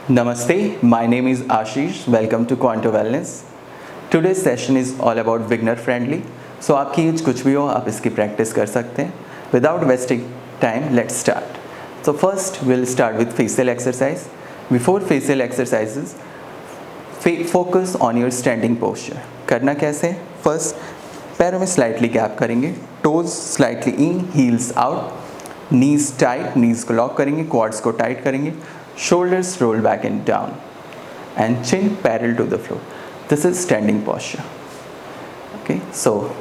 Namaste, my name is Ashish. Welcome to Quanto Wellness. Today's session is all about beginner friendly. So आपकी as कुछ भी हो आप इसकी प्रैक्टिस कर सकते हैं. Without wasting time, let's start. So first we'll start with facial exercise. Before facial exercises, focus on your standing posture. करना कैसे? First पैरों में slightly gap करेंगे, toes slightly in, heels out, knees tight, knees को lock करेंगे, quads को tight करेंगे, shoulders roll back and down, and chin parallel to the floor. This is standing posture. Okay, so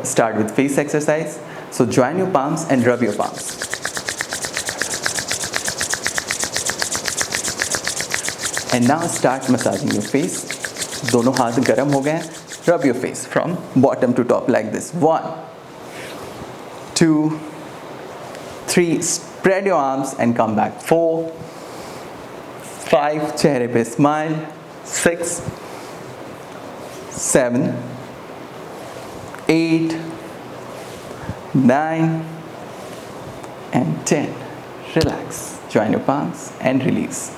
start with face exercise. So join your palms and rub your palms. And now start massaging your face. दोनों हाथ गर्म हो गए हैं. Rub your face from bottom to top like this. 1, 2, 3. Spread your arms and come back. 4, 5. चेहरे पे smile. 6, 7, 8, 9 and 10. Relax. Join your palms and release.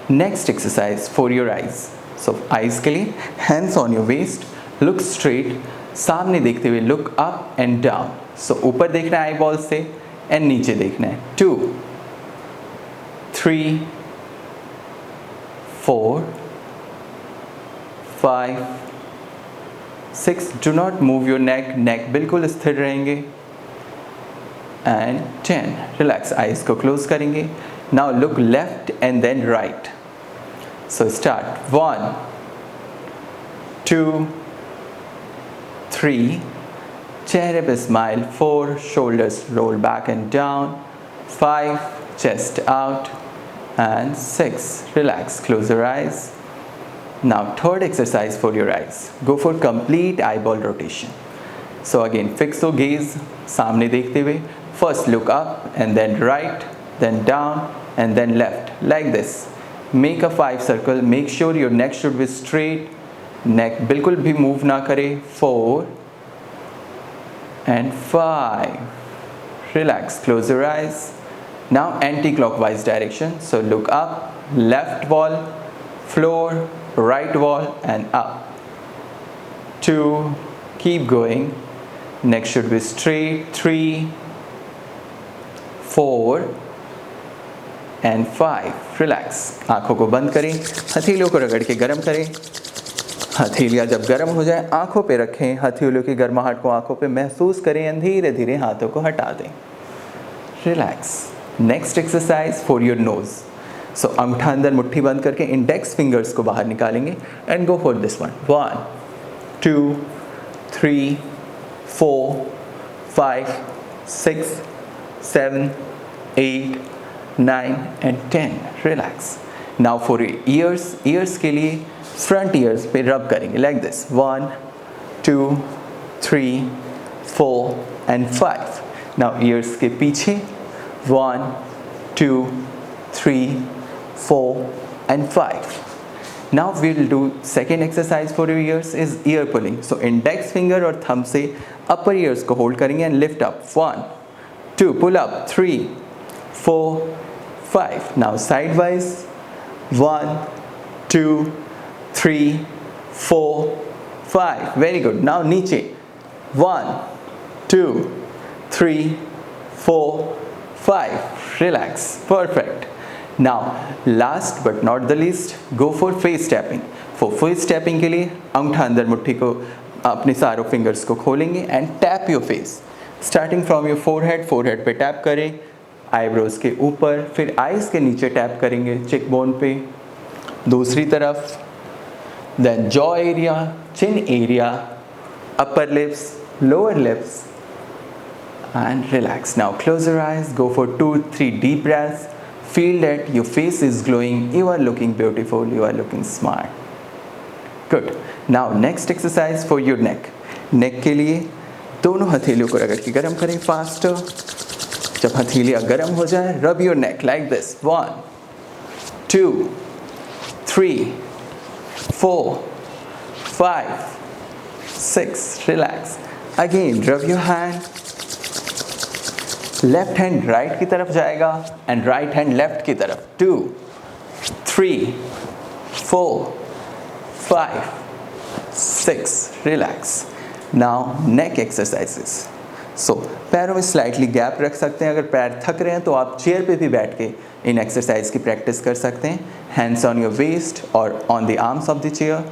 Next exercise for your eyes. So eyes के लिए hands on your waist. Look straight. सामने देखते हुए look up and down. So ऊपर देखना है eyeball से and नीचे देखना है. 2, 3, 4, 5, 6. Do not move your neck. Neck बिल्कुल स्थिर रहेंगे. And 10. Relax. Eyes को close करेंगे. Now look left and then right. So start. 1, 2, 3. चेहरे पे smile. 4. Shoulders roll back and down. 5. Chest out. And 6. Relax. Close your eyes. Now third exercise for your eyes. Go for complete eyeball rotation. So again fix your gaze. सामने देखते हुए. First look up and then right, then down and then left like this. Make a 5 circle. Make sure your neck should be straight. Neck बिल्कुल भी move ना करे. 4 and 5. Relax. Close your eyes. Now anti-clockwise direction. So look up, left wall, floor, right wall and up. 2. Keep going. Neck should be straight. 3, 4 and 5. Relax. आँखों को बंद करें. हथेलियों को रगड़ के गर्म करें. हथेलियाँ जब गर्म हो जाए आँखों पे रखें. हथेलियों की गर्माहट को आँखों पे महसूस करें और धीरे धीरे हाथों को हटा दें. Relax. Next exercise for your nose. So अंगूठा अंदर मुट्ठी बंद करके इंडेक्स फिंगर्स को बाहर निकालेंगे and go for this one. 1, 2, 3, 4, 5, 6, 7, 8, 9 and 10. Relax. Now for ears. Ears के लिए front ears पे rub करेंगे like this. 1, 2, 3, 4 and 5. Now ears के पीछे 1, 2, 3, 4 and 5. Now we'll do second exercise for your ears is ear pulling. So index finger और thumb से upper ears को hold करेंगे and lift up. 1, 2, pull up. 3, 4, 5. Now sidewise. 1, 2, 3, 4, 5. Very good. Now नीचे. 1, 2, 3, 4, 5. Relax. Perfect. Now last but not the least, go for face tapping. For face tapping के लिए अंगूठा अंदर मुट्ठी को अपने सारों फिंगर्स को खोलेंगे and tap your face. Starting from your forehead. Forehead पे टैप करें. आईब्रोज के ऊपर. फिर आईज के नीचे टैप करेंगे चेक बोन पे. दूसरी तरफ. Then jaw area, chin area, upper lips, lower lips. And relax. Now close your eyes. Go for 2, 3 deep breaths. Feel that your face is glowing. You are looking beautiful. You are looking smart. Good. Now next exercise for your neck. Neck के लिए दोनों हथेलियों को रगड़ के गर्म करें faster. जब हथेलियाँ गर्म हो जाए rub your neck like this. 1, 2, 3, 4, 5, 6. Relax. Again rub your hand. Left hand right की तरफ जाएगा एंड राइट हैंड लेफ्ट की तरफ. 2, 3, 4, 5, 6. Relax. Now neck exercises. So पैरों में स्लाइटली गैप रख सकते हैं. अगर पैर थक रहे हैं तो आप चेयर पे भी बैठ के इन एक्सरसाइज की प्रैक्टिस कर सकते हैं. हैंड्स ऑन योर वेस्ट और on the arms of the chair.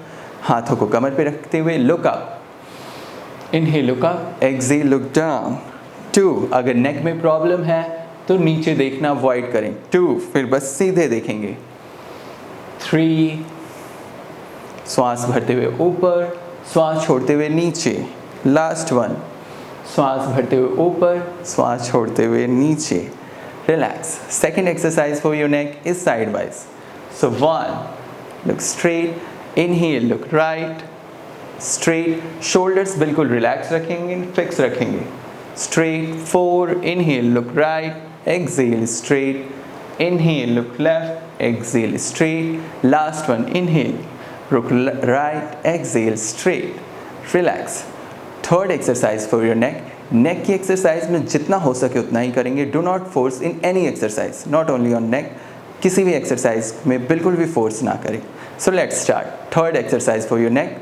हाथों को कमर पे रखते हुए look up. Inhale look up, exhale look down. 2. अगर नेक में प्रॉब्लम है तो नीचे देखना अवॉइड करें. 2. फिर बस सीधे देखेंगे. 3. श्वास भरते हुए ऊपर, श्वास छोड़ते हुए नीचे. लास्ट 1. श्वास भरते हुए ऊपर, श्वास छोड़ते हुए नीचे. Relax. Second exercise for your neck is side wise. So 1, look straight. Inhale look right, straight. Shoulders बिल्कुल रिलैक्स रखेंगे, फिक्स रखेंगे. Straight. 4, inhale look right, exhale straight. Inhale look left, exhale straight. Last 1, inhale look right, exhale straight. Relax. Third exercise for your neck. Neck की exercise में जितना हो सके उतना ही करेंगे. Do not force in any exercise, not only on neck. किसी भी एक्सरसाइज में बिल्कुल भी फोर्स ना करें. So let's start. Third exercise for your neck.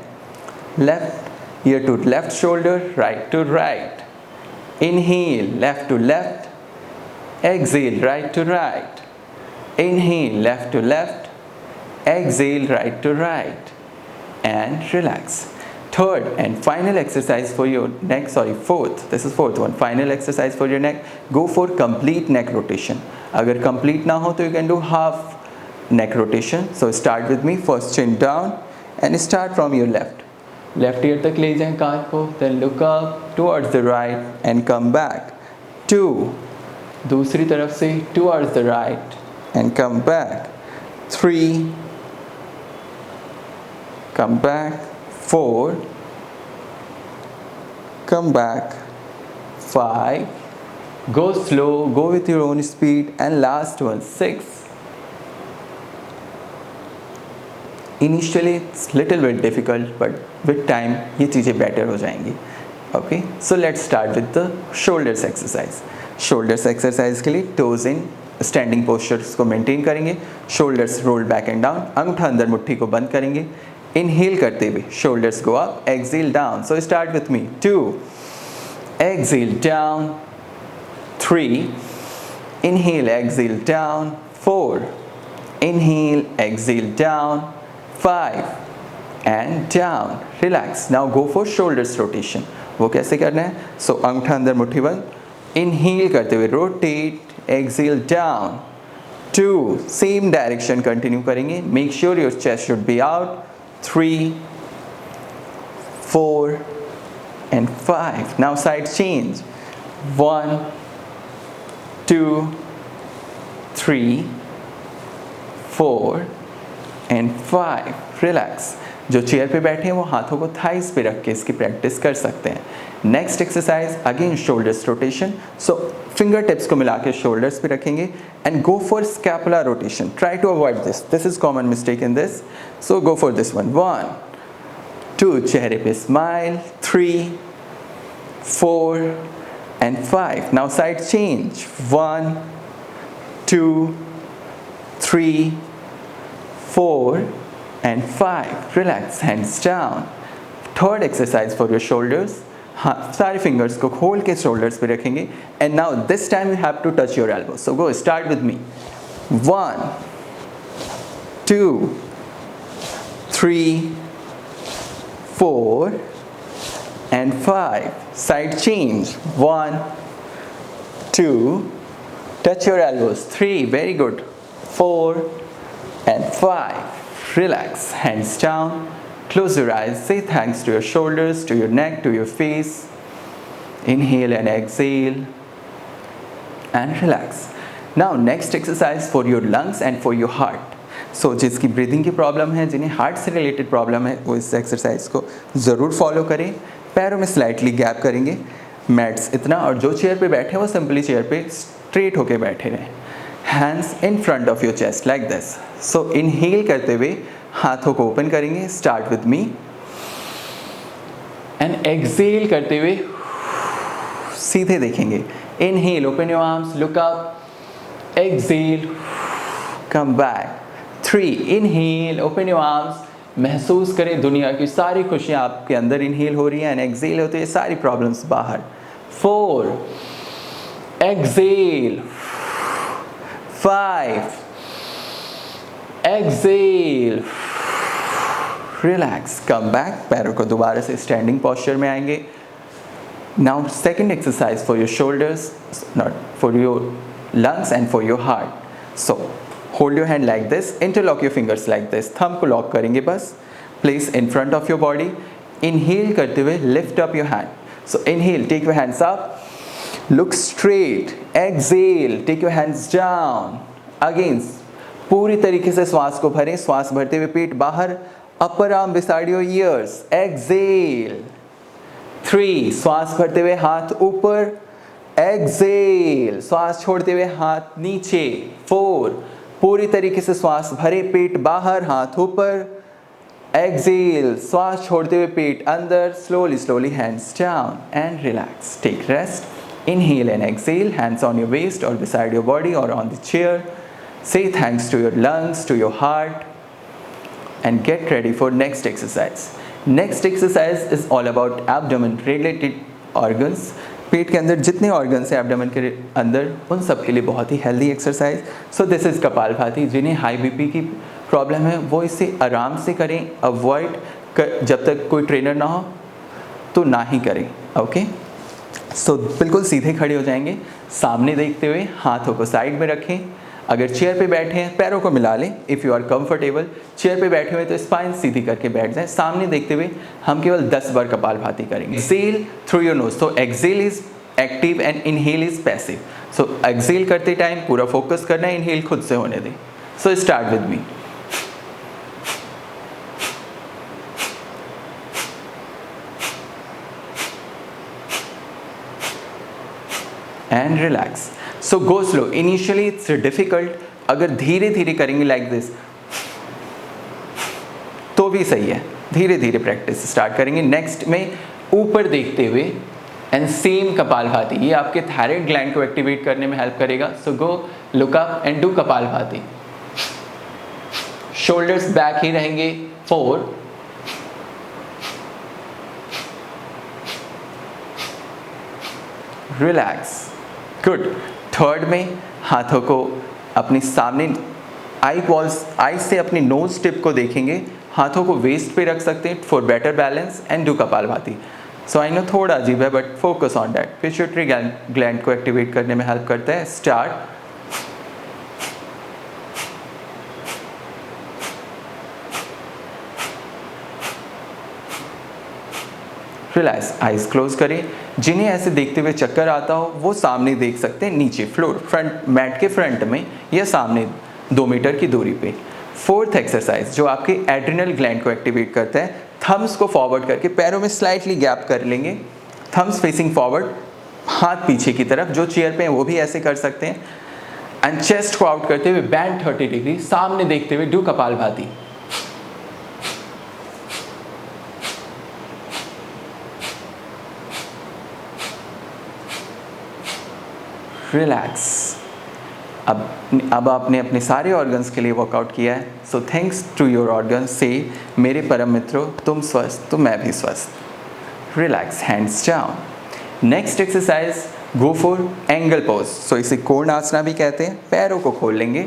Left ear to left shoulder, right to right. Inhale left to left, exhale right to right. Inhale left to left, exhale right to right, and relax. Third and final exercise for your neck, this is fourth one, final exercise for your neck. Go for complete neck rotation. अगर complete ना हो तो you can do half neck rotation. So start with me. First chin down and start from your left. Left ear तक ले जाएं कान को, then look up towards the right and come back. 2. दूसरी तरफ से towards the right and come back. 3. Come back. 4. Come back. 5. Go slow, go with your own speed. And last one, 6. Initially it's little bit difficult, but with time ये चीज़ें better हो जाएंगी. Okay, so let's start with the shoulders exercise. Shoulders exercise के लिए toes in standing postures को maintain करेंगे. Shoulders roll back and down. अंगूठा अंदर मुट्ठी को बंद करेंगे. इनहेल करते हुए shoulders go up, exhale down. So start with me. 2, exhale down. 3, inhale exhale down. 4, inhale exhale down. 5 and down. Relax. Now go for shoulders rotation. वो कैसे करना है? सो अंगूठा अंदर मुट्ठी बंद. इनहेल करते हुए rotate, exhale down. 2, same direction continue करेंगे. Make sure your chest should be out. 3, 4 and 5. Now side change. 1, 2, 3, 4 and 5. Relax. जो चेयर पे बैठे हैं वो हाथों को थाइस पे रख के इसकी प्रैक्टिस कर सकते हैं. Next exercise again shoulders rotation. So finger tips को मिला के शोल्डर्स पे रखेंगे and go for scapula rotation. Try to avoid this is common mistake in this. So go for this one. 1, 2, चेहरे पे smile. 3, 4 and 5. Now side change. 1, 2, 3, 4 and 5. Relax, hands down. Third exercise for your shoulders. हाँ, सारे fingers को खोल के shoulders पे रखेंगे. And now this time you have to touch your elbow. So go start with me. 1, 2, 3, 4 and 5. Side change. 1, 2, touch your elbows. 3, very good. 4 and 5. Relax, hands down. Close your eyes. Say thanks to your shoulders, to your neck, to your face. Inhale and exhale and relax. Now next exercise for your lungs and for your heart. So जिसकी breathing की problem है, जिन्हें heart से related problem है, वो इस exercise को ज़रूर फॉलो करें. पैरों में स्लाइटली गैप करेंगे. मैट्स इतना, और जो चेयर पे बैठे हैं वो सिंपली चेयर पे स्ट्रेट होके बैठे रहें. Hands in front of your chest like this. So inhale करते हुए हाथों को ओपन करेंगे. Start with me. And exhale करते हुए सीधे देखेंगे. Inhale, open your arms, look up. Exhale, come back. 3, inhale, open your arms, महसूस करें दुनिया की सारी खुशियाँ आपके अंदर इनहेल हो रही हैं, एंड एक्सेल होते हैं सारी प्रॉब्लम्स बाहर। 4, exhale, 5, exhale, relax, come back, पैरों को दोबारा से स्टैंडिंग पोस्चर में आएंगे। Now second exercise for your shoulders, not for your lungs and for your heart. So hold your hand like this, interlock your fingers like this, thumb को lock करेंगे बस, place in front of your body, inhale करते हुए lift up your hand. So inhale, take your hands up, look straight, exhale, take your hands down. Again, पूरी तरीके से श्वास को भरें, श्वास भरते हुए पेट बाहर, upper arm beside your ears, exhale. 3, श्वास भरते हुए हाथ ऊपर, एक्सेल, श्वास छोड़ते हुए हाथ नीचे। 4, पूरी तरीके से श्वास भरे, पेट बाहर, हाथ ऊपर, एक्सेल, श्वास छोड़ते हुए पेट अंदर, slowly slowly hands down and relax, take rest, inhale and exhale, hands on your waist और बिसाइड योर बॉडी और on the chair, say thanks to your lungs, to your heart and get ready for next exercise. Next exercise is all about abdomen related organs. पेट के अंदर जितने organs हैं abdomen के अंदर, उन सब के लिए बहुत ही healthy exercise. So this is Kapalbhati. जिन्हें हाई बीपी की प्रॉब्लम है वो इसे आराम से करें, अवॉइड जब तक कोई ट्रेनर ना हो तो ना ही करें। ओके, सो बिल्कुल सीधे खड़े हो जाएंगे, सामने देखते हुए हाथों को साइड में रखें। अगर चेयर पे बैठे हैं पैरों को मिला लें, if you are comfortable. Chair पे बैठे हुए तो स्पाइन सीधी करके बैठ जाएं। सामने देखते हुए हम केवल 10 बार कपालभाति करेंगे। एक्सेल थ्रू योर नोज, तो exhale is active and inhale is passive. So exhale करते टाइम पूरा फोकस करना है, इनहेल खुद से होने दें। So start with me. And relax. So go slow, initially it's difficult, अगर धीरे धीरे करेंगे लाइक दिस तो भी सही है, धीरे धीरे प्रैक्टिस स्टार्ट करेंगे। नेक्स्ट में ऊपर देखते हुए एंड सेम कपालभाति, ये आपके थायराइड ग्लैंड को एक्टिवेट करने में हेल्प करेगा। So go look up and do Kapalbhati. Shoulders back ही रहेंगे। 4, रिलैक्स, गुड। थर्ड में हाथों को अपने सामने आई से अपनी नोज टिप को देखेंगे, हाथों को वेस्ट पे रख सकते हैं for better balance and do kapalbhati. So I know थोड़ा अजीब है but focus on that. Pituitary gland को एक्टिवेट करने में हेल्प करता है। स्टार्ट। रिलैक्स, आइज क्लोज करें। जिन्हें ऐसे देखते हुए चक्कर आता हो वो सामने देख सकते हैं, नीचे फ्लोर फ्रंट मैट के फ्रंट में या सामने 2 मीटर की दूरी पे। फोर्थ एक्सरसाइज जो आपके एड्रिनल ग्लैंड को एक्टिवेट करता है, थम्स को फॉरवर्ड करके पैरों में स्लाइटली गैप कर लेंगे, थम्स फेसिंग फॉरवर्ड, हाथ पीछे की तरफ। जो चेयर पे हैं वो भी ऐसे कर सकते हैं। एंड चेस्ट को आउट करते हुए बैंड 30 डिग्री, सामने देखते हुए डू कपालभाति। रिलैक्स। अब आपने अपने सारे ऑर्गन्स के लिए वर्कआउट किया है। So thanks to your organs से मेरे परम मित्रों, तुम स्वस्थ तो मैं भी स्वस्थ। Relax, hands down. Next exercise go for angle pose. So इसे कोण आसना भी कहते हैं। पैरों को खोल लेंगे।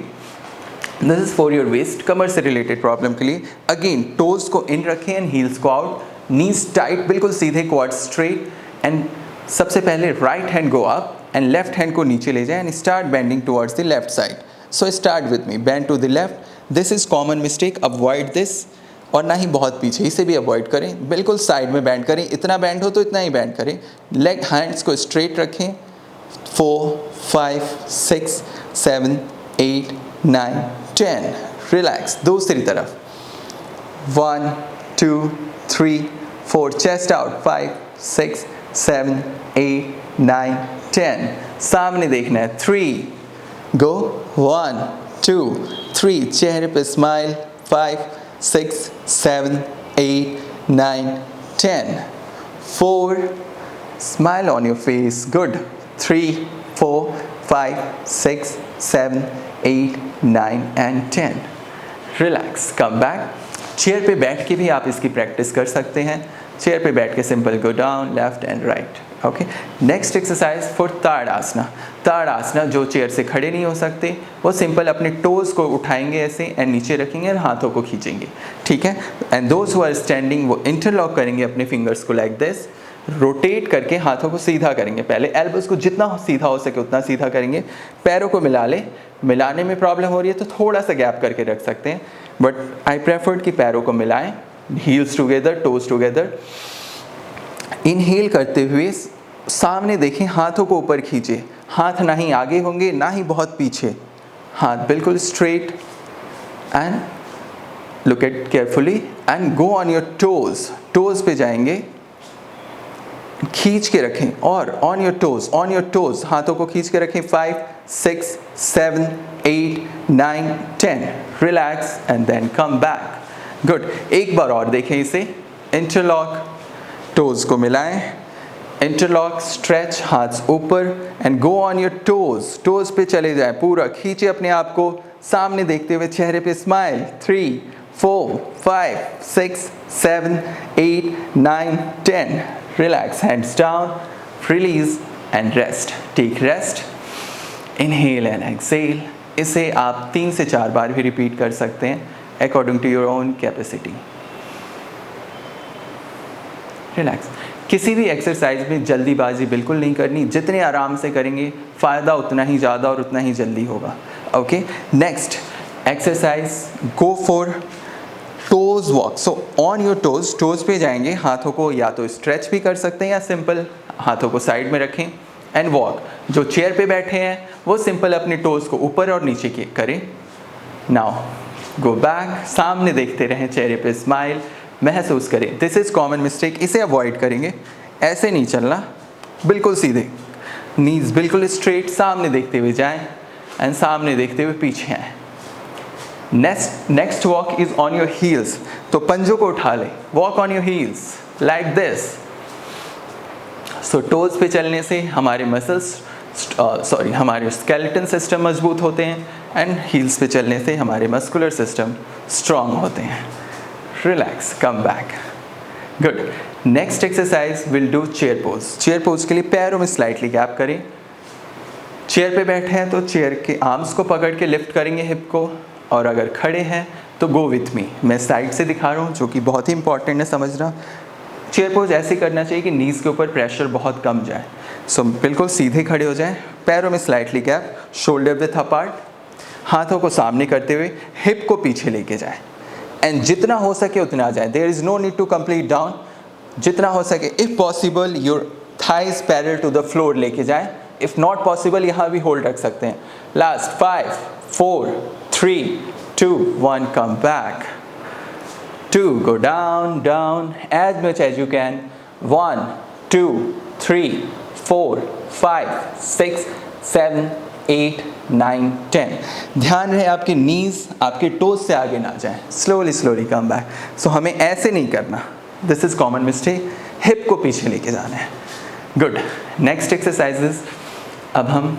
This is for your waist, कमर से रिलेटेड प्रॉब्लम के लिए। अगेन टोज को इन रखें एंड हील्स को आउट, नीज टाइट, बिल्कुल सीधे, क्वाड स्ट्रेट। एंड सबसे पहले right hand go up and left hand को नीचे ले जाए and start bending towards the left side. So start with me, bend to the left. This is common mistake, avoid this. और ना ही बहुत पीछे, इसे भी अवॉइड करें, बिल्कुल साइड में बेंड करें, इतना बेंड हो तो इतना ही बेंड करें। लेग हैंड्स को स्ट्रेट रखें। 4, 5, 6, 7, 8, 9, 10। रिलैक्स, दूसरी तरफ। 1, 2, 3, 4, चेस्ट आउट। 5, 6, 7, 8, 9, 10। सामने देखना है। 3, गो। 1, 2, 3, चेहरे पे smile. 5, 6, 7, 8, 9, 10। 4, smile on your face. Good. 3, 4, 5, 6, 7, 8, 9 and 10. Relax, come back. Chair पे बैठ के भी आप इसकी प्रैक्टिस कर सकते हैं। चेयर पे बैठ के simple go down, left and right. Okay, next exercise for Tadasana. Tadasana, जो चेयर से खड़े नहीं हो सकते वो सिंपल अपने टोज़ को उठाएंगे ऐसे एंड नीचे रखेंगे और हाथों को खींचेंगे, ठीक है। And those who are standing वो इंटरलॉक करेंगे अपने फिंगर्स को लाइक दिस, रोटेट करके हाथों को सीधा करेंगे। पहले एल्बोस को जितना सीधा हो सके उतना सीधा करेंगे। पैरों को मिला ले, मिलाने में प्रॉब्लम हो रही है तो थोड़ा सा गैप करके रख सकते हैं, बट आई प्रेफर्ड कि पैरों को मिलाएं, heels together, toes together. Inhale करते हुए सामने देखें, हाथों को ऊपर खींचे, हाथ ना ही आगे होंगे ना ही बहुत पीछे, हाथ बिल्कुल straight and look at carefully and go on your toes. Toes पे जाएंगे, खींच के रखें और ऑन योर टोज हाथों को खींच के रखें। 5 6 7 8 9 10, relax and then come back. Good, एक बार और देखें इसे। इंटरलॉक, टोज को मिलाएं, इंटरलॉक, स्ट्रेच, हाथ ऊपर and go on your toes पे चले जाएं, पूरा खींचे अपने आप को, सामने देखते हुए चेहरे पे smile. 3 4 5 6 7 8 9 10, relax, hands down, release and rest. Take rest, inhale and exhale. इसे आप 3 से 4 बार भी रिपीट कर सकते हैं according to your own capacity. Relax. किसी भी एक्सरसाइज में जल्दीबाजी बिल्कुल नहीं करनी, जितने आराम से करेंगे फ़ायदा उतना ही ज़्यादा और उतना ही जल्दी होगा। Okay, next exercise, go for toes walk. So on your toes पे जाएंगे, हाथों को या तो स्ट्रेच भी कर सकते हैं या सिंपल हाथों को साइड में रखें एंड वॉक। जो चेयर पे बैठे हैं वो सिंपल अपने टोज को ऊपर और नीचे करें। नाउ गो बैक, सामने देखते रहें, चेहरे पे स्माइल महसूस करें। दिस इज़ कॉमन मिस्टेक, इसे अवॉइड करेंगे। ऐसे नहीं चलना, बिल्कुल सीधे, नीज बिल्कुल स्ट्रेट, सामने देखते हुए जाएं एंड सामने देखते हुए पीछे आएं। Next walk is on your heels. तो पंजों को उठा ले, walk on your heels like this. So toes पे चलने से हमारे मसल्स हमारे स्केलेटन सिस्टम मजबूत होते हैं एंड हील्स पे चलने से हमारे मस्कुलर सिस्टम स्ट्रांग होते हैं। Relax, come back. Good, next exercise will do chair pose. Chair pose के लिए पैरों में स्लाइटली गैप करें। चेयर पे बैठे हैं तो चेयर के आर्म्स को पकड़ के लिफ्ट करेंगे हिप को, और अगर खड़े हैं तो गो विथ मी। मैं साइड से दिखा रहा हूँ जो कि बहुत ही इंपॉर्टेंट है समझना। चेयर पोज ऐसे करना चाहिए कि नीज के ऊपर प्रेशर बहुत कम जाए। सो बिल्कुल सीधे खड़े हो जाएं, पैरों में slightly gap, shoulder with apart, हाथों को सामने करते हुए हिप को पीछे लेके जाएं एंड जितना हो सके उतना आ जाए। There is no need to complete down, जितना हो सके if possible your thighs parallel to the floor लेके जाएं। इफ़ नॉट पॉसिबल यहाँ भी होल्ड रख सकते हैं। Last 5 4 3 2 1, come back. 2, go down, down as much as you can. 1 2 3 4 5 6 7 8 9 10। ध्यान रहे आपके नीज आपके टोज से आगे ना जाएं। Slowly come back. सो हमें ऐसे नहीं करना, this is common mistake, hip को पीछे लेके जाना है। गुड, नेक्स्ट एक्सरसाइजेस, अब हम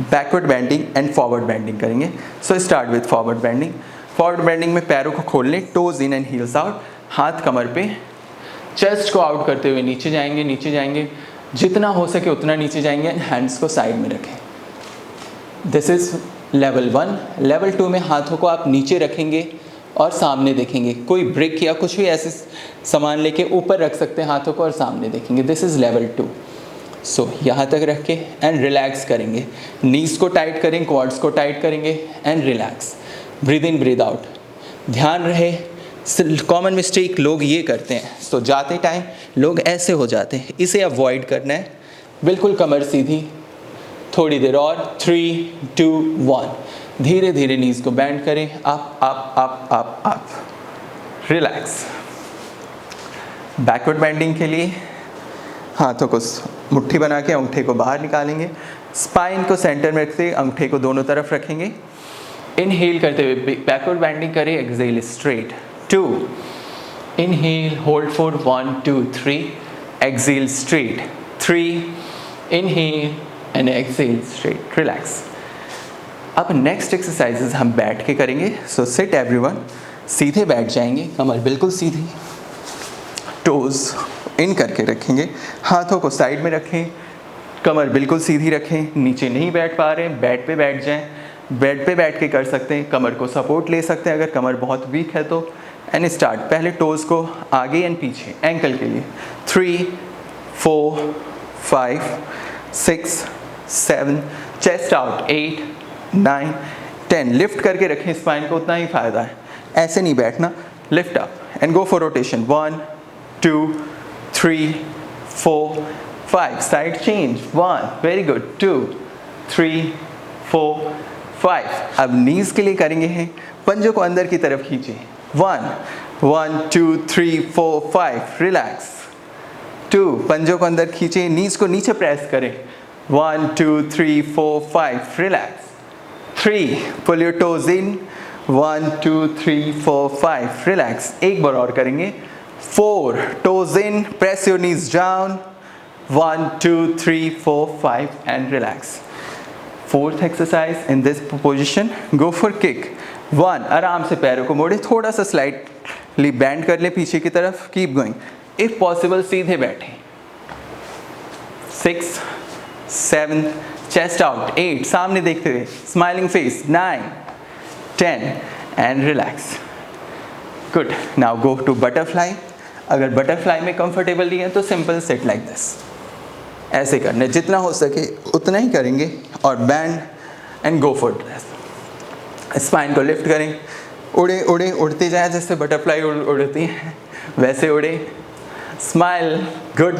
backward bending and forward bending करेंगे। So start with forward bending. Forward bending में पैरों को खोल लें, toes in and heels out, हाथ कमर पे, चेस्ट को आउट करते हुए नीचे जाएंगे, जितना हो सके उतना नीचे जाएंगे, हैंड्स को साइड में रखें। This is level 1। लेवल 2 में हाथों को आप नीचे रखेंगे और सामने देखेंगे। कोई ब्रिक या कुछ भी ऐसे सामान लेके ऊपर रख सकते हैं हाथों को और सामने देखेंगे। This is level 2। सो यहाँ तक रख के एंड रिलैक्स करेंगे, नीज को टाइट करें, क्वाड्स को टाइट करेंगे and relax. Breathe in breathe out. ध्यान रहे, कॉमन मिस्टेक लोग ये करते हैं, सो जाते टाइम लोग ऐसे हो जाते हैं, इसे अवॉइड करना है। बिल्कुल कमर सीधी, थोड़ी देर और, 3 2 1, धीरे धीरे नीज को बेंड करें, up up up up up, relax. Backward bending के लिए हाथों को मुट्ठी बना के अंगूठे को बाहर निकालेंगे, स्पाइन को सेंटर में रखते अंगूठे को दोनों तरफ रखेंगे। इनहेल करते हुए बैकवर्ड बेंडिंग करें, exhale straight. 2, inhale, hold for 1 2 3, exhale straight. 3, inhale and exhale straight, relax. अब नेक्स्ट एक्सरसाइजेज हम बैठ के करेंगे। सो सिट एवरीवन, सीधे बैठ जाएंगे, कमर बिल्कुल सीधी, टोज इन करके रखेंगे, हाथों को साइड में रखें, कमर बिल्कुल सीधी रखें, नीचे नहीं बैठ पा रहे हैं बेड पे बैठ जाएं, बेड पे बैठ के कर सकते हैं, कमर को सपोर्ट ले सकते हैं अगर कमर बहुत वीक है तो। एंड स्टार्ट, पहले टोज़ को आगे एंड पीछे एंकल के लिए 3 4 5 6 7, चेस्ट आउट 8 9 10, लिफ्ट करके रखें स्पाइन को, उतना ही फ़ायदा है, ऐसे नहीं बैठना, lift up and go for rotation 1 2 3 4 5, side change 1, very good, 2 3 4 5। अब नीज़ के लिए करेंगे हैं, पंजों को अंदर की तरफ खींचे, 1 1 2 3 4 5, रिलैक्स, 2, पंजों को अंदर खींचे, नीज़ को नीचे प्रेस करें, 1 2 3 4 5, relax, 3, pull your toes in, 1 2 3 4 5, relax, एक बार और करेंगे, 4, toes in, press your knees down, 1 2 3 4 5 and relax. Fourth exercise in this position, go for kick. 1, आराम से पैरों को मोड़े, थोड़ा सा स्लाइटली बैंड कर ले पीछे की तरफ, कीप गोइंग, इफ पॉसिबल सीधे बैठें, 6 7, चेस्ट आउट 8, सामने देखते हुए, smiling face 9 10 and relax, good. Now go to butterfly. अगर बटरफ्लाई में कंफर्टेबल नहीं है तो सिंपल सिट लाइक दिस, ऐसे करने, जितना हो सके उतना ही करेंगे, और band and go for this. Spine को लिफ्ट करें, उड़े उड़े उड़ते जाए, जैसे बटरफ्लाई उड़ती हैं वैसे उड़े, smile, good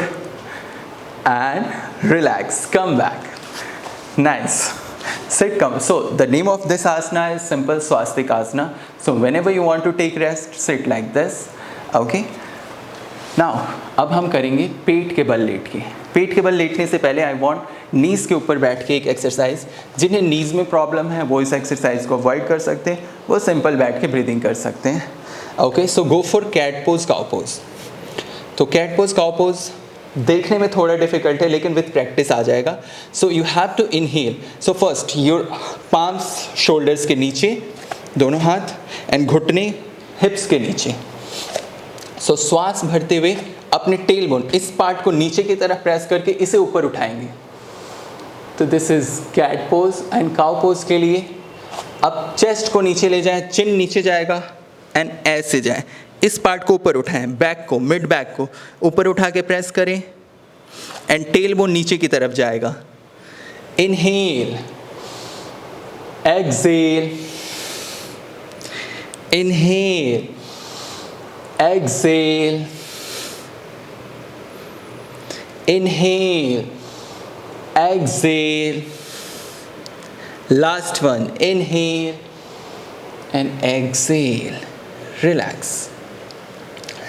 and relax, come back, nice, sit come. So the name of this asana is simple swastika asana. So whenever you want to take rest, sit like this, okay? Now अब हम करेंगे पेट के बल late के। पेट के बल लेटने से पहले आई वांट नीज़ के ऊपर बैठ के एक एक्सरसाइज, जिन्हें नीज़ में प्रॉब्लम है वो इस एक्सरसाइज को अवॉइड कर सकते हैं, वो सिंपल बैठ के ब्रीदिंग कर सकते हैं, okay? So go for cat pose, cow pose. तो कैट पोज, काउ पोज देखने में थोड़ा डिफिकल्ट है, लेकिन विथ प्रैक्टिस आ जाएगा। So you have to inhale. So first your palms shoulders के नीचे, दोनों हाथ, एंड घुटने हिप्स के नीचे। सो श्वास भरते हुए अपने टेल बोन, इस पार्ट को नीचे की तरफ प्रेस करके इसे ऊपर उठाएंगे। तो this is cat pose. And cow pose के लिए अब चेस्ट को नीचे ले जाएं, चिन नीचे जाएगा एंड ऐसे जाए, इस पार्ट को ऊपर उठाएं, बैक को, मिड बैक को ऊपर उठा के प्रेस करें, एंड टेल बोन नीचे की तरफ जाएगा। Inhale, exhale, inhale, exhale, inhale, exhale, last one, inhale and exhale, relax,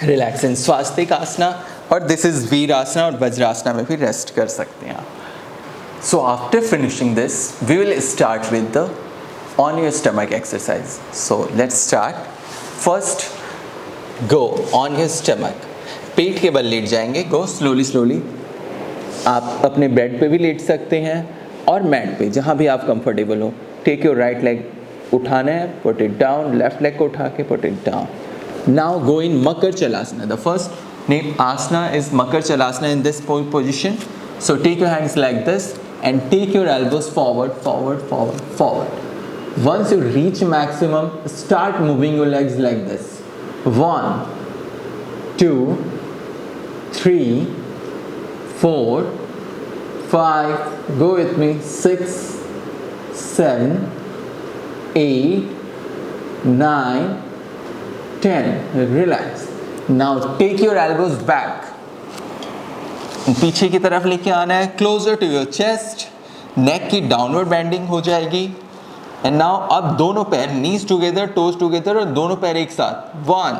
relax in Swastik asana, और दिस इज वीर आसना, और वज्रासना में भी रेस्ट कर सकते हैं आप। So after finishing this we will start with the on your stomach exercise. So let's start. First go on your stomach, पेट के बल लेट जाएंगे, गो स्लोली स्लोली। आप अपने बेड पे भी लेट सकते हैं और मैट पे, जहाँ भी आप कंफर्टेबल हो। टेक योर राइट लेग, उठाना है, put it down, left leg को उठा के put it down. Now go in Makar Chalasana. The first name asana is Makar Chalasana in this position. So take your hands like this and take your elbows forward, forward, forward, forward. Once you reach maximum, start moving your legs like this. 1 2 3 4 5, go with me, 6 7 8 9 10, relax. Now take your elbows back, पीछे की तरफ लेके आना है, closer to your chest, neck की downward bending हो जाएगी। And now अब दोनों पैर knees together, toes together, और दोनों पैर एक साथ, 1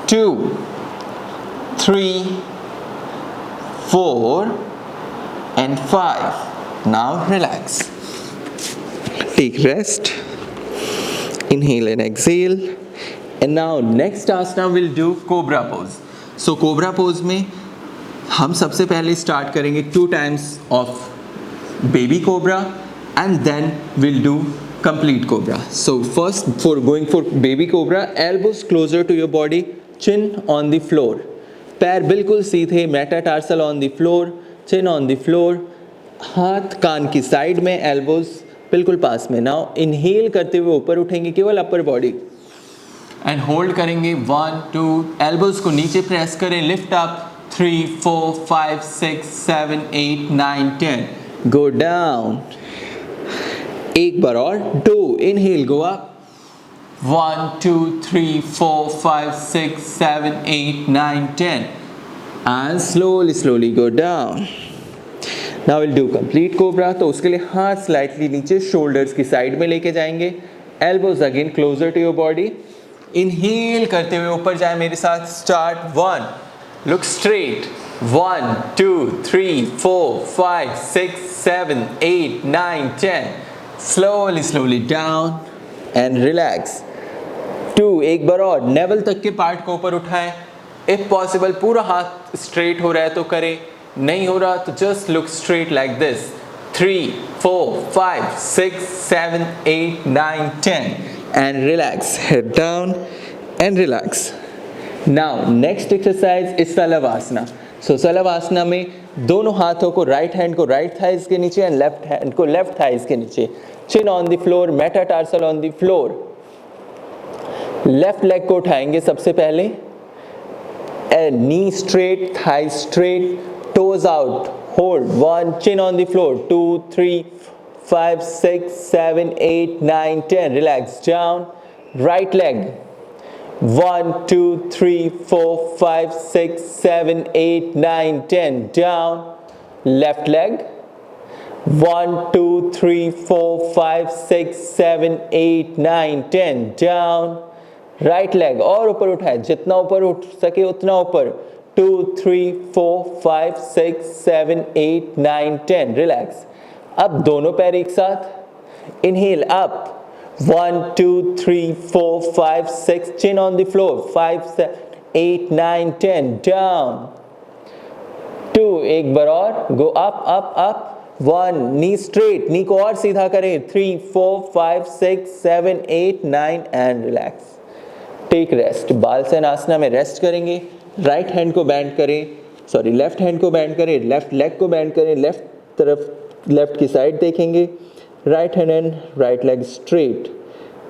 2 3 4 and 5. Now relax, take rest, inhale and exhale. And now next asana we'll do cobra pose. So cobra pose में हम सबसे पहले स्टार्ट करेंगे 2 times of baby cobra and then we'll do complete cobra. So first, for going for baby cobra, elbows closer to your body, chin on the floor, पैर बिल्कुल सीधे, metatarsal on the floor, chin on the floor, हाथ कान की side में, elbows बिल्कुल पास में. Now inhale करते हुए ऊपर उठेंगे केवल अपर बॉडी एंड होल्ड करेंगे 1 2, एल्बोज को नीचे प्रेस करें, लिफ्ट अप 3 4 5 6 7 8 9 10, गो डाउन. एक बार और, 2 inhale, go up 1 2 3 4 5 6 7 8 9 10 and slowly go down. Now we'll do complete cobra. तो उसके लिए हाथ स्लाइटली नीचे शोल्डर्स की साइड में लेके जाएंगे, elbows again closer to your body. Inhale करते हुए ऊपर जाए मेरे साथ. Start 1, look straight, 1 2 3 4 5 6 7 8 9 10, slowly down and relax. 2, एक बार और, नेवल तक के पार्ट को ऊपर उठाएं. इफ पॉसिबल पूरा हाथ स्ट्रेट हो रहा है तो करें, नहीं हो रहा तो just look straight like this. 3 4 5 6 7 8 9 10 and relax, head down and relax. Now next exercise is Salavasana. So Salavasana में दोनों हाथों को, राइट हैंड को राइट थाइज के नीचे एंड लेफ्ट हैंड को लेफ्ट थाइज के नीचे, chin on the floor, metatarsal on the floor. Left leg को उठाएंगे सबसे पहले, knee straight, thigh straight, toes out, hold 1, chin on the floor, 2 3 5 6 7 8 9 10, relax down. Right leg, 1 2 3 4 5 6 7 8 9 10, down. Left leg, 1 2 3 4 5 6 7 8 9 10, down. Right leg और ऊपर उठाए, जितना ऊपर उठ सके उतना ऊपर, 2 3 4 5 6 7 8 9 10, रिलैक्स. अब दोनों पैर एक साथ, inhale up 1 2 3 4 5 6, chin on the floor, 5 7 8 9 10, down. 2, एक बार और, go up up up. 1, knee straight, knee को और सीधा करें, 3 4 5 6 7 8 9 and relax. Take rest. Balasan asana में रेस्ट करेंगे. राइट हैंड को बैंड करें, सॉरी लेफ्ट हैंड को बैंड करें, लेफ्ट लेग को बैंड करें, लेफ्ट तरफ, लेफ्ट की साइड देखेंगे. Right hand and right leg straight.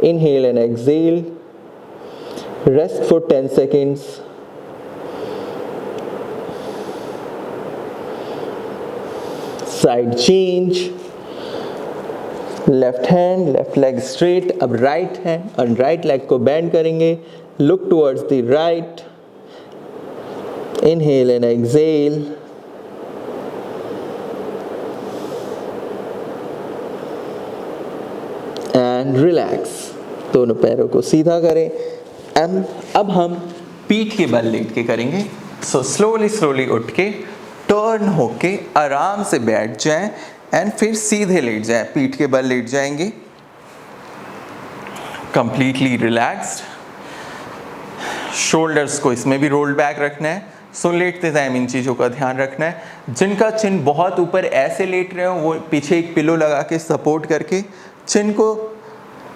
Inhale and exhale. Rest for 10 seconds. Side change. Left hand, left leg straight. अब राइट हैंड और right leg को बैंड करेंगे. Look towards the right. Inhale and exhale. And relax. दोनों पैरों को सीधा करें. अब हम पीठ के बल लेट के करेंगे. सो स्लोली उठ के टर्न होके आराम से बैठ जाएं एंड फिर सीधे लेट जाएं. पीठ के बल लेट जाएंगे, कंप्लीटली रिलैक्स्ड. शोल्डर्स को इसमें भी रोल्ड बैक रखना है. सो लेटते टाइम इन चीज़ों का ध्यान रखना है. जिनका चिन बहुत ऊपर ऐसे लेट रहे हो, वो पीछे एक पिलो लगा के सपोर्ट करके चिन को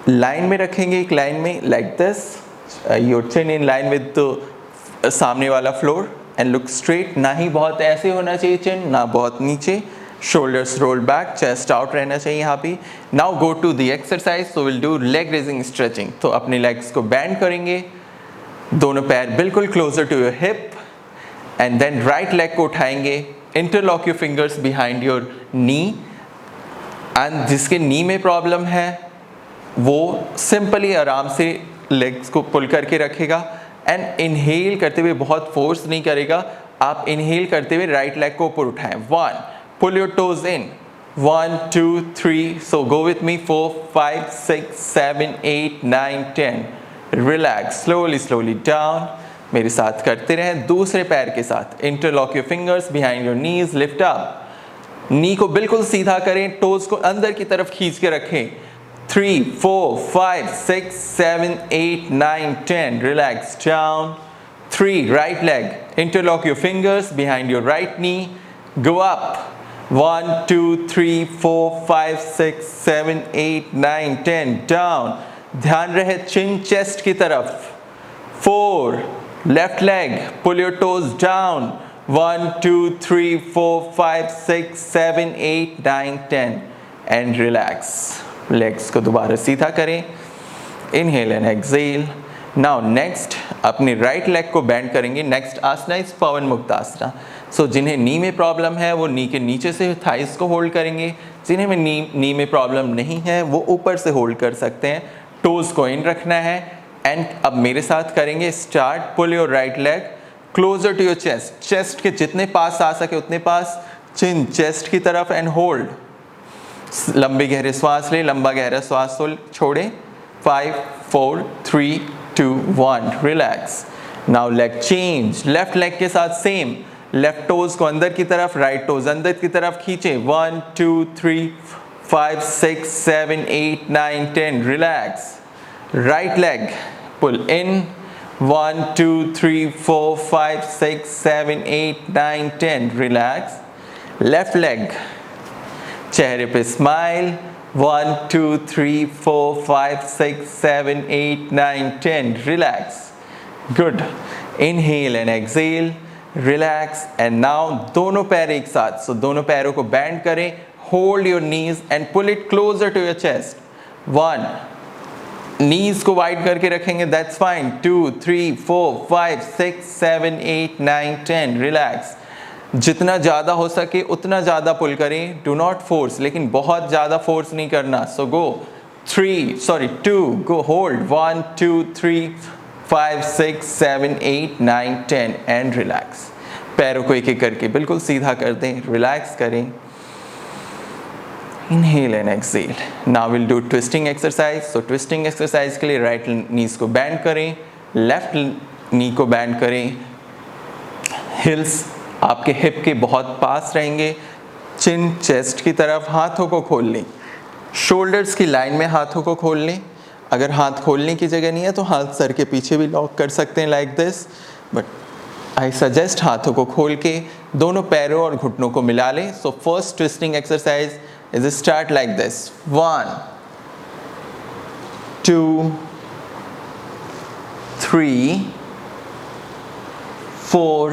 लाइन में रखेंगे, एक लाइन में like this. Your chin in line with सामने वाला फ्लोर एंड लुक स्ट्रेट. ना ही बहुत ऐसे होना चाहिए चिन, ना बहुत नीचे. Shoulders roll back, chest out रहना चाहिए यहाँ पे. Now go to the exercise. So will do leg raising stretching. तो अपने लेग्स को बैंड करेंगे, दोनों पैर बिल्कुल closer to your hip and then right leg को उठाएंगे. Interlock your fingers behind your knee. And जिसके नी में प्रॉब्लम है वो सिंपली आराम से लेग्स को पुल करके रखेगा एंड इनहेल करते हुए, बहुत फोर्स नहीं करेगा. आप इनहेल करते हुए राइट लेग को ऊपर उठाएं. 1, pull your toes in, 1 2 3. So go with me. 4 5 6 7 8 9 10. Relax. Slowly down. मेरे साथ करते रहें. दूसरे पैर के साथ interlock your fingers behind your knees. Lift up. Knee को बिल्कुल सीधा करें, टोज को अंदर की तरफ खींच के रखें. 3 4 5 6 7 8 9 10. Relax down. 3, right leg, interlock your fingers behind your right knee. Go up. 1 2 3 4 5 6 7 8 9 10 down, ध्यान रहे चिन चेस्ट की तरफ। 4 left leg, pull your toes down, 1 2 3 4 5 6 7 8 9 10 and relax. Legs को दोबारा सीधा करें, inhale and exhale. Now next अपनी राइट लेग को बेंड करेंगे। नेक्स्ट आसना इस पवन मुक्त आसना। सो जिन्हें नी में प्रॉब्लम है वो नी के नीचे से थाइस को होल्ड करेंगे, जिन्हें में नी में प्रॉब्लम नहीं है वो ऊपर से होल्ड कर सकते हैं। टोज को इन रखना है एंड अब मेरे साथ करेंगे start. Pull your right leg closer to your chest, chest के जितने पास आ सके उतने पास, चिन चेस्ट की तरफ एंड होल्ड। लंबे गहरे श्वास ले, लंबा गहरा श्वास छोड़े। 5 4 3 2 1 relax. Now leg change, left leg के साथ सेम, लेफ्ट टोज को अंदर की तरफ, राइट टोज अंदर की तरफ खींचे। 1 2 3 5 6 7 8 9 10 relax. Right leg pull in, 1 2 3 4 5 6 7 8 9 10 relax. Left leg चेहरे पे smile, 1 2 3 4 5 6 7 8 9 10 relax. Good, inhale and exhale, relax and now दोनों पैर एक साथ। सो दोनों पैरों को बेंड करें, hold your knees and pull it closer to your chest. 1 knees को वाइड करके रखेंगे, दैट्स फाइन। 2 3 4 5 6 7 8 9 10 रिलैक्स। जितना ज़्यादा हो सके उतना ज़्यादा पुल करें, डू नॉट फोर्स, लेकिन बहुत ज़्यादा फोर्स नहीं करना। सो गो 2 गो होल्ड, 1 2 3 5 6 7 8 9 10 एंड रिलैक्स। पैरों को एक एक करके बिल्कुल सीधा कर दें, रिलैक्स करें। Inhale and exhale. Now will do twisting exercise. So twisting exercise के लिए राइट नीज को बेंड करें, लेफ्ट नी को बेंड करें। हिल्स आपके हिप के बहुत पास रहेंगे, चिन चेस्ट की तरफ, हाथों को खोल लें, शोल्डर्स की लाइन में हाथों को खोल लें। अगर हाथ खोलने की जगह नहीं है तो हाथ सर के पीछे भी लॉक कर सकते हैं like this, but I suggest हाथों को खोल के दोनों पैरों और घुटनों को मिला लें। So first twisting exercise is start like this, 1 2 3 4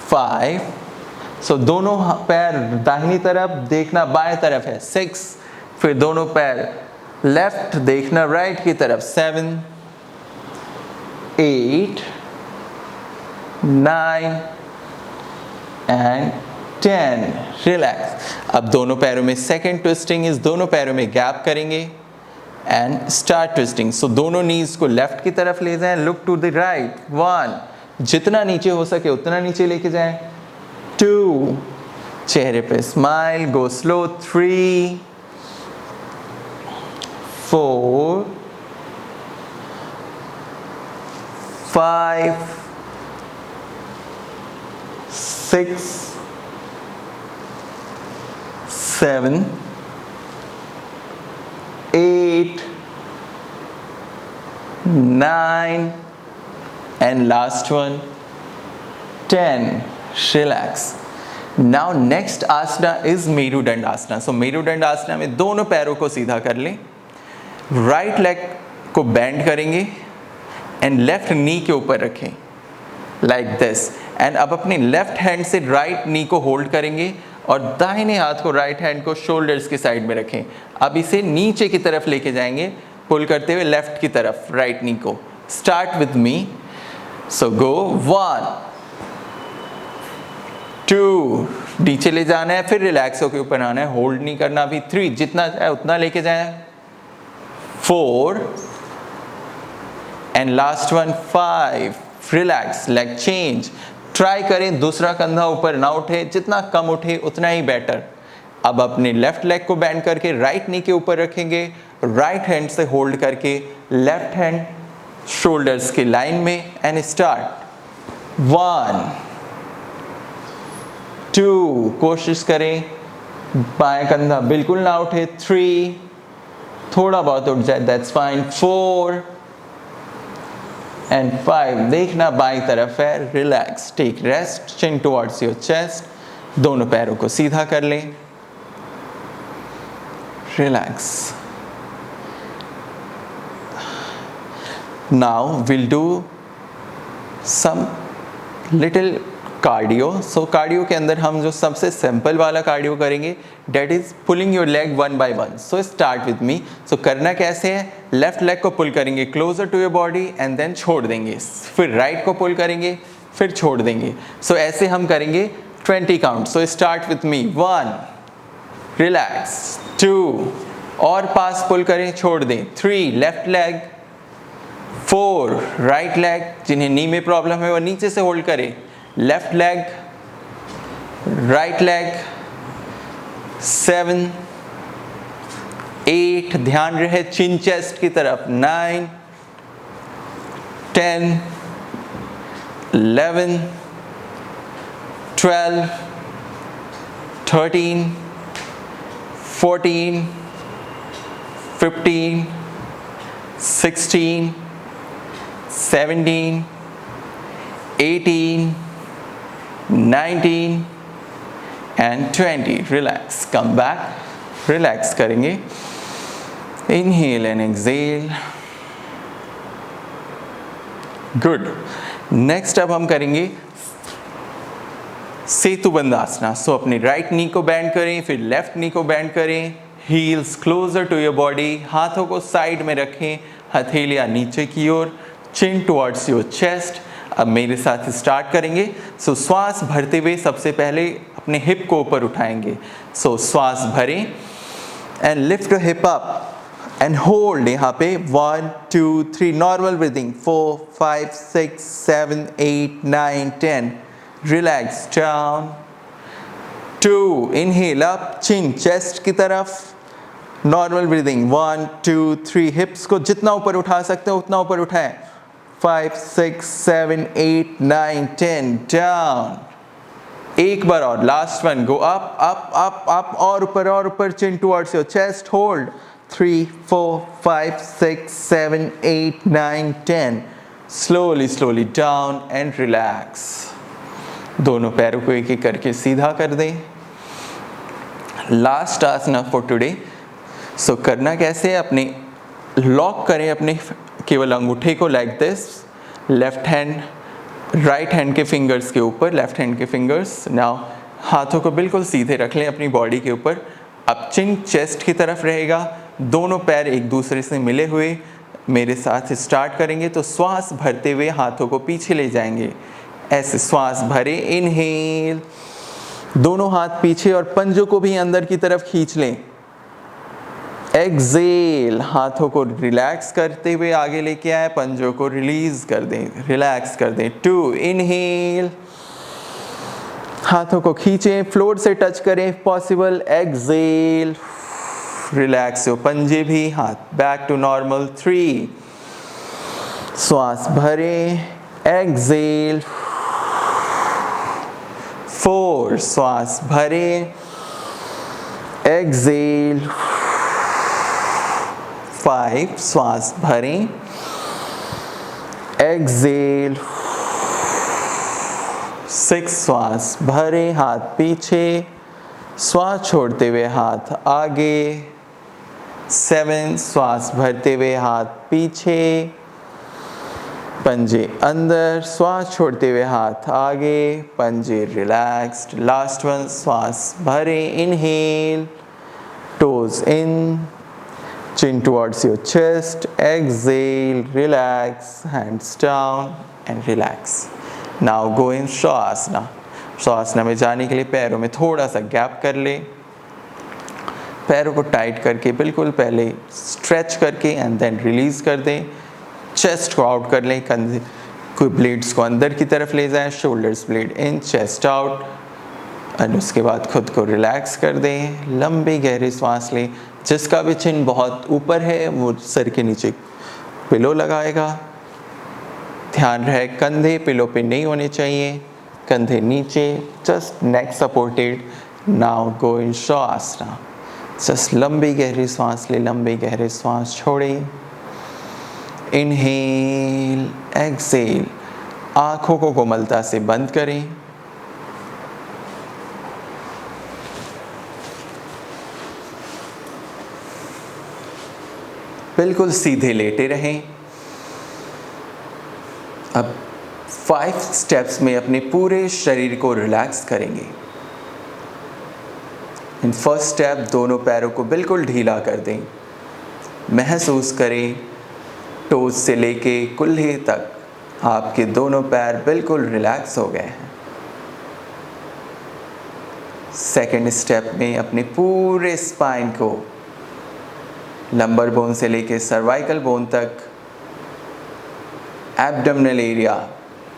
5। सो दोनों पैर दाहिनी तरफ, देखना बाएं तरफ है। 6, फिर दोनों पैर लेफ्ट, देखना राइट की तरफ। 7 8 9 एंड 10 रिलैक्स। अब दोनों पैरों में सेकेंड ट्विस्टिंग इज दोनों पैरों में गैप करेंगे एंड स्टार्ट ट्विस्टिंग। सो दोनों नीज को लेफ्ट की तरफ ले जाएं, लुक टू द राइट। 1, जितना नीचे हो सके उतना नीचे लेके जाएं। 2, चेहरे पे smile, go slow. 3 4 5 6 7 8 9 and last one 10 relax. Now next asana is Merudand asana. So Merudand asana में दोनों पैरों को सीधा कर लें, राइट लेग को बेंड करेंगे एंड लेफ्ट नी के ऊपर रखें लाइक दिस। एंड अब अपने लेफ्ट हैंड से राइट नी को होल्ड करेंगे और दाहिने हाथ को, राइट हैंड को शोल्डर्स की साइड में रखें। अब इसे नीचे की तरफ लेके जाएंगे, पुल करते हुए लेफ्ट की तरफ राइट नी को। Start with me. सो गो 1 2, नीचे ले जाना है, फिर रिलैक्स होकर ऊपर आना है, होल्ड नहीं करना अभी। 3, जितना है उतना लेके जाए। 4 and last one 5, relax, leg change. Try करें दूसरा कंधा ऊपर ना उठे, जितना कम उठे उतना ही बेटर। अब अपने लेफ्ट लेग को बेंड करके राइट नी के ऊपर रखेंगे, राइट हैंड से होल्ड करके लेफ्ट हैंड शोल्डर्स की लाइन में एंड स्टार्ट। 1 2, कोशिश करें बाएं कंधा बिल्कुल ना उठे। 3, थोड़ा बहुत उठ जाए, दैट्स फाइन। 4 एंड 5, देखना बाईं तरफ है, relax, take rest, chin towards your chest. दोनों पैरों को सीधा कर लें, relax. Now will do some little cardio. So cardio के अंदर हम जो सबसे सिंपल वाला कार्डियो करेंगे, that is pulling your leg one by one. So start with me. So करना कैसे है, लेफ्ट लेग को पुल करेंगे closer to your body and then छोड़ देंगे, फिर राइट को पुल करेंगे, फिर छोड़ देंगे। सो ऐसे हम करेंगे 20 count. So start with me, 1, relax, 2, और पास पुल करें, छोड़ दें, 3, लेफ्ट लेग, 4, राइट लेग, जिन्हें नी में प्रॉब्लम है वो नीचे से होल्ड करें, लेफ्ट लेग, राइट लेग, 7, 8, ध्यान रहे चिन चेस्ट की तरफ, 9, 10, 11, 12, 13, 14, 15, 16, 17, 18, 19 and 20. Relax, come back, relax करेंगे, inhale and exhale, good. Next अब हम करेंगे सेतुबंध आसना। सो अपनी राइट नी को बेंड करें, फिर लेफ्ट नी को बेंड करें, heels closer to your body, हाथों को साइड में रखें, हथेलियां नीचे की ओर, चिन टुवर्ड्स योर चेस्ट। अब मेरे साथ स्टार्ट करेंगे। सो श्वास भरते हुए सबसे पहले अपने हिप को ऊपर उठाएंगे। सो श्वास भरें and lift hip up and hold यहाँ पे 1, 2, 3, normal breathing, 4, 5, 6, 7, 8, 9, 10, relax down, 2, inhale up, chin chest की तरफ, नॉर्मल ब्रीदिंग, 1, 2, 3, हिप्स को जितना ऊपर उठा सकते हो उतना ऊपर उठाएं, 5, 6, 7, 8, 9, 10, डाउन, एक बार और, last one, go up up up up, और ऊपर, chin towards your chest, hold, 3, 4, 5, 6, 7, 8, 9, 10, slowly down and relax. दोनों पैरों को एक एक करके सीधा कर दें। Last asana for today. So करना कैसे है, अपने लॉक करें अपने केवल अंगूठे को like this, left hand right hand के फिंगर्स के ऊपर, लेफ्ट हैंड के फिंगर्स। नाउ हाथों को बिल्कुल सीधे रख लें अपनी बॉडी के ऊपर। अब चिन चेस्ट की तरफ रहेगा, दोनों पैर एक दूसरे से मिले हुए। मेरे साथ स्टार्ट करेंगे तो श्वास भरते हुए हाथों को पीछे ले जाएंगे, ऐसे श्वास भरे, इनहेल, दोनों हाथ पीछे और पंजों को भी अंदर की तरफ खींच लें, एक्सेल, हाथों को रिलैक्स करते हुए आगे लेके आए, पंजों को रिलीज कर दें, रिलैक्स कर दें, 2, इनहेल, हाथों को खींचें, फ्लोर से टच करें पॉसिबल, एक्सेल, रिलैक्स हो पंजे भी, हाथ बैक टू नॉर्मल, 3, श्वास भरें, एक्सेल, 4, श्वास भरें, एक्सेल, 5, श्वास भरें, एक्सेल, 6, श्वास भरें, हाथ पीछे, श्वास छोड़ते हुए हाथ आगे, 7, श्वास भरते हुए हाथ पीछे, पंजे अंदर, श्वास छोड़ते हुए हाथ आगे, पंजे रिलैक्स्ड, लास्ट वन, श्वास भरें, inhale, toes in, chin towards your chest, exhale, relax, hands down and relax. Now go in Shavasana. Shavasana में जाने के लिए पैरों में थोड़ा सा गैप कर ले, पैरों को टाइट करके बिल्कुल पहले स्ट्रेच करके एंड देन रिलीज कर दें, चेस्ट को आउट कर लें, कंधे को ब्लेड्स को अंदर की तरफ ले जाएं, शोल्डर्स ब्लेड इन, चेस्ट आउट, और उसके बाद खुद को रिलैक्स कर दें, लंबी गहरी सांस लें। जिसका भी चिन बहुत ऊपर है वो सर के नीचे पिलो लगाएगा, ध्यान रहे कंधे पिलो पे नहीं होने चाहिए, कंधे नीचे, जस्ट नेक सपोर्टेड। नाउ गो इन शवासना, जस्ट लंबी गहरी सांस ले, लंबी गहरी सांस छोड़े, इनहेल, एक्सेल, आँखों को कोमलता से बंद करें, बिल्कुल सीधे लेटे रहें। अब 5 स्टेप्स में अपने पूरे शरीर को रिलैक्स करेंगे। इन फर्स्ट स्टेप, दोनों पैरों को बिल्कुल ढीला कर दें। महसूस करें टोज से लेके कुल्हे तक आपके दोनों पैर बिल्कुल रिलैक्स हो गए हैं। सेकंड स्टेप में अपने पूरे स्पाइन को, लंबर बोन से लेके सर्वाइकल बोन तक, एब्डोमिनल एरिया,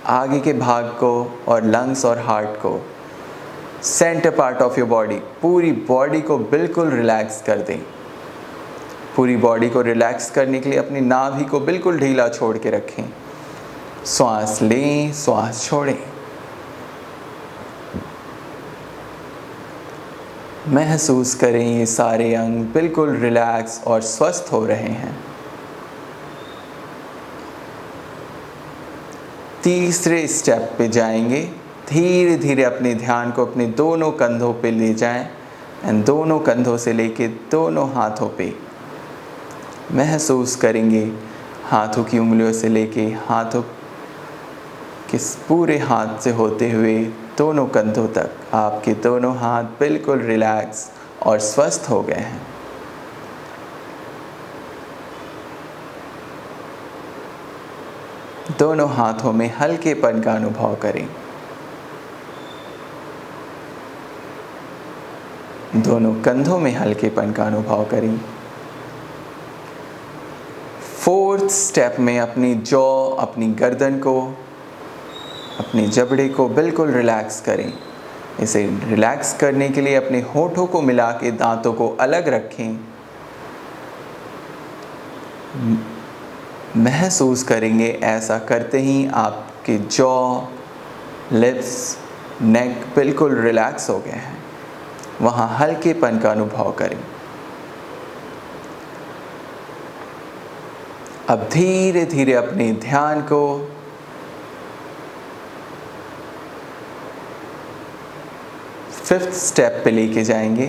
आगे के भाग को और लंग्स और हार्ट को, centre part of your body, पूरी बॉडी को बिल्कुल रिलैक्स कर दें। पूरी बॉडी को रिलैक्स करने के लिए अपनी नाभि को बिल्कुल ढीला छोड़ के रखें। श्वास लें, श्वास छोड़ें। महसूस करें ये सारे अंग बिल्कुल रिलैक्स और स्वस्थ हो रहे हैं। तीसरे स्टेप पे जाएंगे। धीरे धीरे अपने ध्यान को अपने दोनों कंधों पे ले जाएं एंड दोनों कंधों से लेके दोनों हाथों पे महसूस करेंगे। हाथों की उंगलियों से लेके हाथों के पूरे हाथ से होते हुए दोनों कंधों तक आपके दोनों हाथ बिल्कुल रिलैक्स और स्वस्थ हो गए हैं। दोनों हाथों में हल्केपन का अनुभव करें। दोनों कंधों में हल्केपन का अनुभव करें। फोर्थ स्टेप में अपनी जॉ, अपनी गर्दन को, अपने जबड़े को बिल्कुल रिलैक्स करें। इसे रिलैक्स करने के लिए अपने होठों को मिला के दांतों को अलग रखें। महसूस करेंगे ऐसा करते ही आपके जॉ, लिप्स, नेक बिल्कुल रिलैक्स हो गए हैं। वहाँ हल्केपन का अनुभव करें। अब धीरे धीरे अपने ध्यान को फिफ्थ स्टेप पे लेके जाएंगे।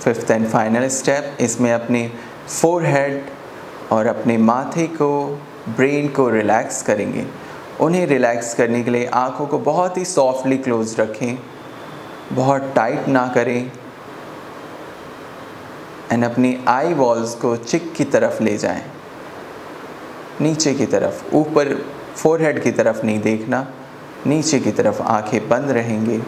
फिफ्थ एंड फाइनल स्टेप, इसमें अपने फोरहेड और अपने माथे को, ब्रेन को रिलैक्स करेंगे। उन्हें रिलैक्स करने के लिए आँखों को बहुत ही सॉफ्टली क्लोज रखें, बहुत टाइट ना करें एंड अपनी आई बॉल्स को चिक की तरफ ले जाएं, नीचे की तरफ। ऊपर फोरहेड की तरफ नहीं देखना, नीचे की तरफ आंखें बंद रहेंगे।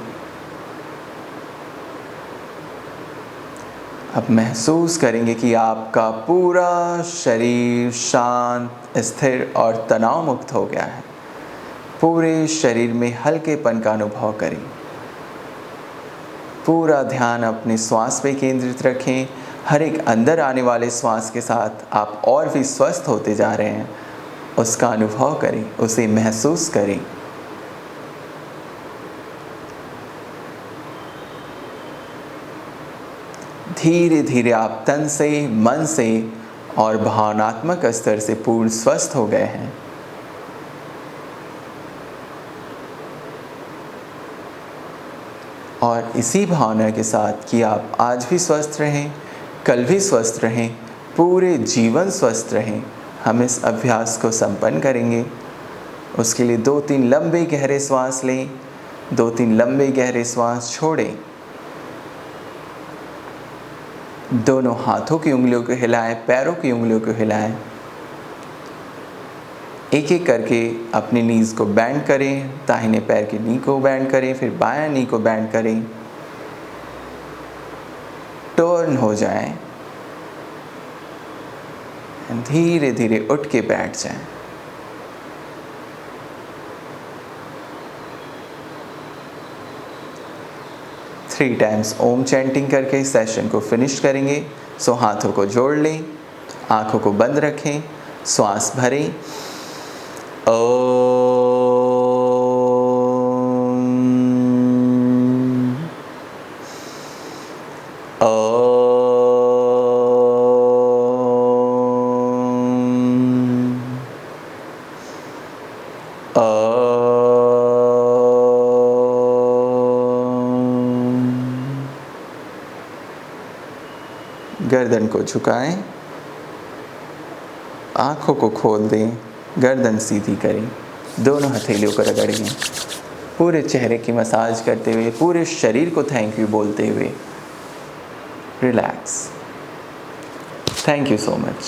अब महसूस करेंगे कि आपका पूरा शरीर शांत, स्थिर और तनाव मुक्त हो गया है। पूरे शरीर में हल्केपन का अनुभव करें। पूरा ध्यान अपने श्वास पे केंद्रित रखें। हर एक अंदर आने वाले श्वास के साथ आप और भी स्वस्थ होते जा रहे हैं, उसका अनुभव करें, उसे महसूस करें। धीरे धीरे आप तन से, मन से और भावनात्मक स्तर से पूर्ण स्वस्थ हो गए हैं। और इसी भावना के साथ कि आप आज भी स्वस्थ रहें, कल भी स्वस्थ रहें, पूरे जीवन स्वस्थ रहें, हम इस अभ्यास को संपन्न करेंगे। उसके लिए 2-3 लंबे गहरे श्वास लें, 2-3 लंबे गहरे श्वास छोड़ें। दोनों हाथों की उंगलियों को हिलाएं, पैरों की उंगलियों को हिलाएं। एक एक करके अपनी नीज को बैंड करें। दाहिने पैर की नी को बैंड करें, फिर बायां नी को बैंड करें। टर्न हो जाएं, धीरे धीरे उठ के बैठ जाएं। थ्री टाइम्स ओम चैंटिंग करके सेशन को फिनिश करेंगे। सो हाथों को जोड़ लें, आंखों को बंद रखें, श्वास भरें। गर्दन को झुकाएं, आँखों को खोल दें, गर्दन सीधी करें, दोनों हथेलियों को रगड़ें, पूरे चेहरे की मसाज करते हुए, पूरे शरीर को थैंक यू बोलते हुए relax. Thank you so much.